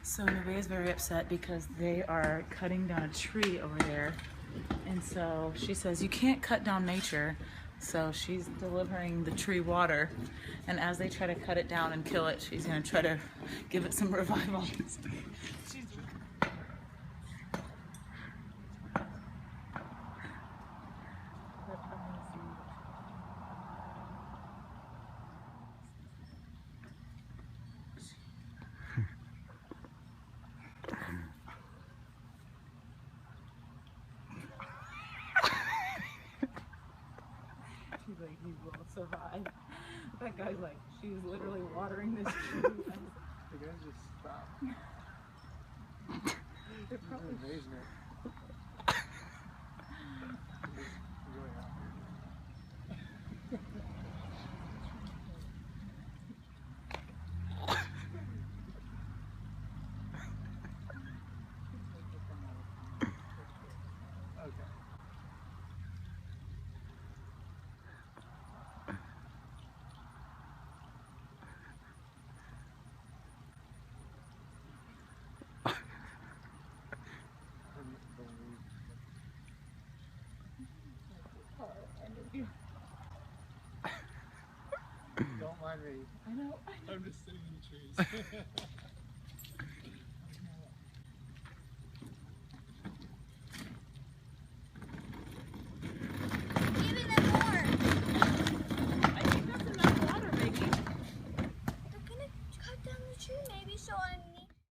So Nevaeh is very upset because they are cutting down a tree over there. And so she says, you can't cut down nature. So she's delivering the tree water. And as they try to cut it down and kill it, she's going to try to give it some revival. She's like, he will survive. That guy's like, she's literally watering this tree. The guy just stopped. It's probably amazing. Really happy. Okay. Don't mind me. I know. I'm just sitting in the trees.